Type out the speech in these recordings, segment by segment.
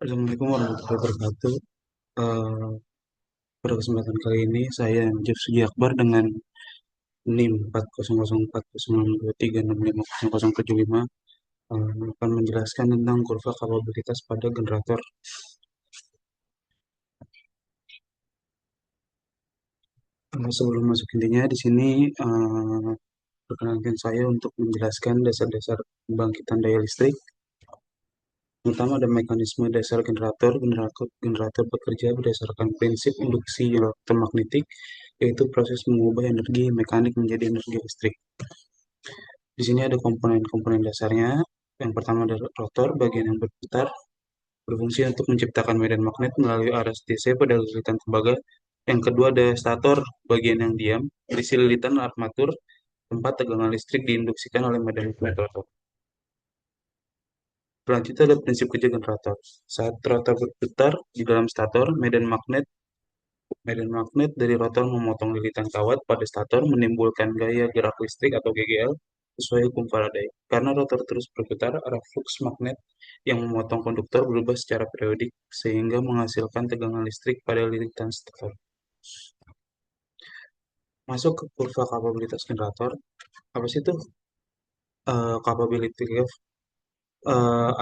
Assalamualaikum warahmatullahi wabarakatuh. Eh, Pada kesempatan kali ini saya Najib Sugi Akbar dengan NIM 4001023650075 akan menjelaskan tentang kurva kapabilitas pada generator. Sebelum masuk intinya di sini perkenankan saya untuk menjelaskan dasar-dasar pembangkitan daya listrik. Pertama ada mekanisme dasar generator. Generator bekerja berdasarkan prinsip induksi elektromagnetik, yaitu proses mengubah energi mekanik menjadi energi listrik. Di sini ada komponen-komponen dasarnya. Yang pertama adalah rotor, bagian yang berputar, berfungsi untuk menciptakan medan magnet melalui arus DC pada lilitan tembaga. Yang kedua ada stator, bagian yang diam, berisi lilitan armatur, tempat tegangan listrik diinduksikan oleh medan magnet rotor. Selanjutnya ada prinsip kerja generator. Saat rotor berputar di dalam stator, medan magnet dari rotor memotong lilitan kawat pada stator menimbulkan gaya gerak listrik atau GGL sesuai hukum Faraday. Karena rotor terus berputar, arah flux magnet yang memotong konduktor berubah secara periodik sehingga menghasilkan tegangan listrik pada lilitan stator. Masuk ke kurva kapabilitas generator. Apa sih itu? Capability curve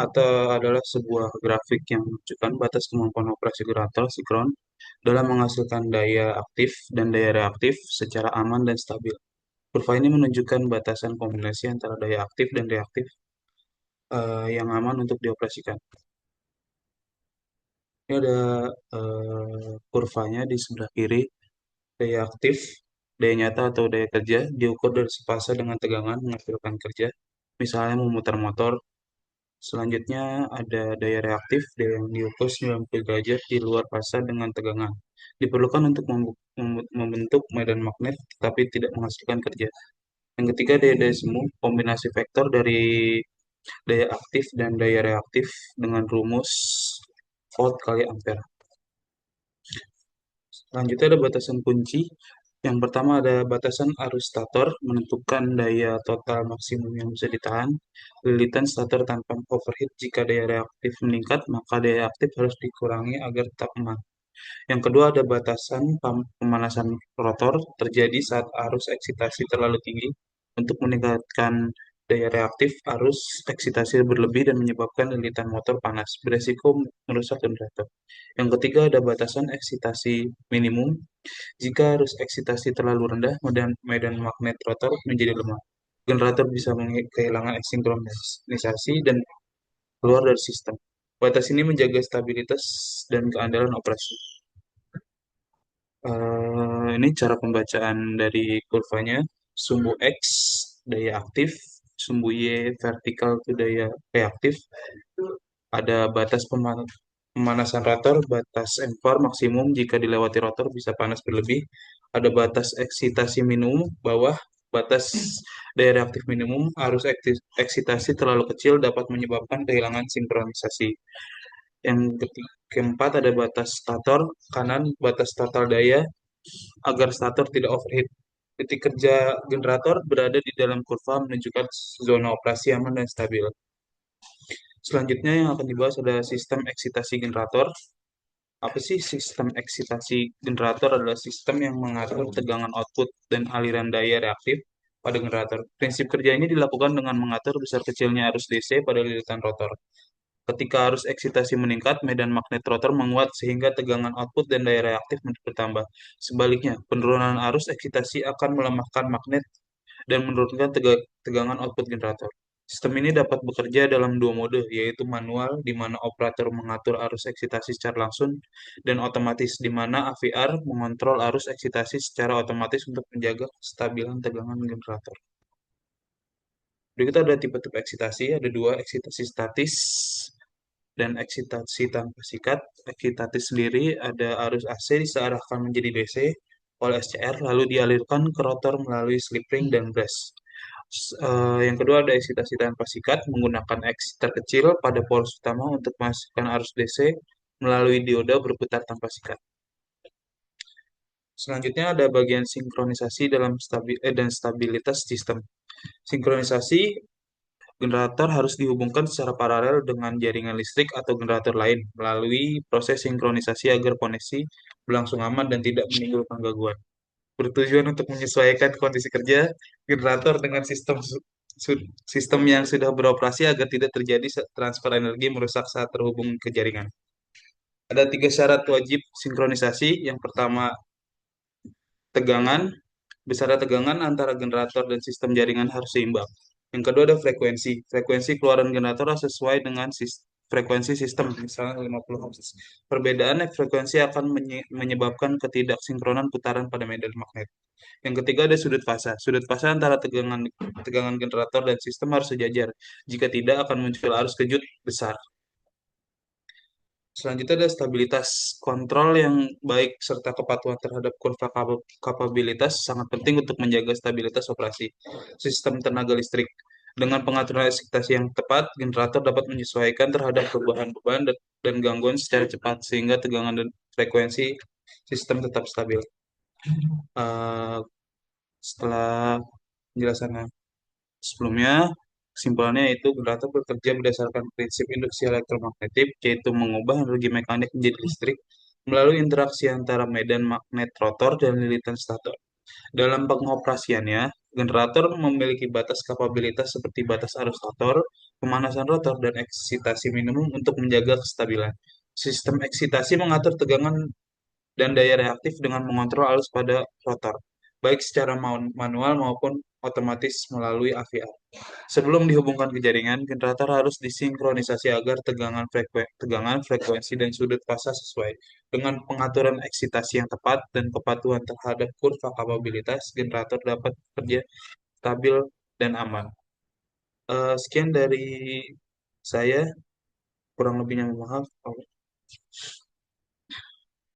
atau adalah sebuah grafik yang menunjukkan batas kemampuan operasi generator sinkron dalam menghasilkan daya aktif dan daya reaktif secara aman dan stabil. Kurva ini menunjukkan batasan kombinasi antara daya aktif dan reaktif yang aman untuk dioperasikan. Ini ada kurvanya di sebelah kiri, daya aktif, daya nyata atau daya kerja diukur dari sepasa dengan tegangan menghasilkan kerja, misalnya memutar motor. Selanjutnya ada daya reaktif, daya yang diukur 90 derajat di luar fasa dengan tegangan. Diperlukan untuk membentuk medan magnet tetapi tidak menghasilkan kerja. Yang ketiga daya-daya semu, kombinasi vektor dari daya aktif dan daya reaktif dengan rumus volt kali ampere. Selanjutnya ada batasan kunci. Yang pertama ada batasan arus stator menentukan daya total maksimum yang bisa ditahan. Lilitan stator tanpa overheat. Jika daya reaktif meningkat, maka daya aktif harus dikurangi agar tetap aman. Yang kedua ada batasan pemanasan rotor terjadi saat arus eksitasi terlalu tinggi. Untuk meningkatkan daya reaktif, arus eksitasi berlebih dan menyebabkan lilitan motor panas, beresiko merusak generator. Yang ketiga ada batasan eksitasi minimum. Jika arus eksitasi terlalu rendah, medan magnet rotor menjadi lemah. Generator bisa kehilangan sinkronisasi dan keluar dari sistem. Batas ini menjaga stabilitas dan keandalan operasi. Ini cara pembacaan dari kurvanya. Sumbu X daya aktif, sumbu Y vertikal itu daya reaktif. Ada batas pemanasan rotor, batas M4 maksimum jika dilewati rotor bisa panas berlebih. Ada batas eksitasi minimum bawah, batas daya reaktif minimum, arus eksitasi terlalu kecil dapat menyebabkan kehilangan sinkronisasi. Yang keempat ada batas stator kanan, batas total daya agar stator tidak overheat. Titik kerja generator berada di dalam kurva menunjukkan zona operasi aman dan stabil. Selanjutnya yang akan dibahas adalah sistem eksitasi generator. Apa sih sistem eksitasi generator? Adalah sistem yang mengatur tegangan output dan aliran daya reaktif pada generator. Prinsip kerja ini dilakukan dengan mengatur besar kecilnya arus DC pada lilitan rotor. Ketika arus eksitasi meningkat, medan magnet rotor menguat sehingga tegangan output dan daya reaktif bertambah. Sebaliknya, penurunan arus eksitasi akan melemahkan magnet dan menurunkan tegangan output generator. Sistem ini dapat bekerja dalam dua mode, yaitu manual, di mana operator mengatur arus eksitasi secara langsung, dan otomatis, di mana AVR mengontrol arus eksitasi secara otomatis untuk menjaga kestabilan tegangan generator. Berikut ada tipe-tipe eksitasi, ada dua, eksitasi statis dan eksitasi tanpa sikat. Eksitasi sendiri ada arus AC disearahkan menjadi DC oleh SCR, lalu dialirkan ke rotor melalui slip ring dan brush. Yang kedua ada eksitasi tanpa sikat menggunakan eksiter kecil pada poros utama untuk memasukkan arus DC melalui dioda berputar tanpa sikat. Selanjutnya ada bagian sinkronisasi dan stabilitas sistem. Sinkronisasi Generator harus dihubungkan secara paralel dengan jaringan listrik atau generator lain melalui proses sinkronisasi agar koneksi berlangsung aman dan tidak menimbulkan gangguan. Bertujuan untuk menyesuaikan kondisi kerja generator dengan sistem yang sudah beroperasi agar tidak terjadi transfer energi merusak saat terhubung ke jaringan. Ada tiga syarat wajib sinkronisasi. Yang pertama, tegangan. Besarnya tegangan antara generator dan sistem jaringan harus seimbang. Yang kedua ada frekuensi. Frekuensi keluaran generator harus sesuai dengan frekuensi sistem, misalnya 50 Hz. Perbedaan frekuensi akan menyebabkan ketidaksinkronan putaran pada medan magnet. Yang ketiga ada sudut fasa. Sudut fasa antara tegangan tegangan generator dan sistem harus sejajar. Jika tidak akan muncul arus kejut besar. Selanjutnya ada stabilitas. Kontrol yang baik serta kepatuhan terhadap kurva kapabilitas sangat penting untuk menjaga stabilitas operasi sistem tenaga listrik. Dengan pengaturan ekspektasi yang tepat, generator dapat menyesuaikan terhadap perubahan beban dan gangguan secara cepat sehingga tegangan dan frekuensi sistem tetap stabil. Eh, Setelah penjelasan sebelumnya, kesimpulannya itu generator bekerja berdasarkan prinsip induksi elektromagnetik, yaitu mengubah energi mekanik menjadi listrik melalui interaksi antara medan magnet rotor dan lilitan stator. Dalam pengoperasiannya, generator memiliki batas kapabilitas seperti batas arus rotor, pemanasan rotor, dan eksitasi minimum untuk menjaga kestabilan. Sistem eksitasi mengatur tegangan dan daya reaktif dengan mengontrol arus pada rotor, baik secara manual maupun otomatis melalui AVR. Sebelum dihubungkan ke jaringan, generator harus disinkronisasi agar tegangan, frekuensi, dan sudut fasa sesuai. Dengan pengaturan eksitasi yang tepat dan kepatuhan terhadap kurva kapabilitas, generator dapat bekerja stabil dan aman. Sekian dari saya, kurang lebihnya mohon maaf.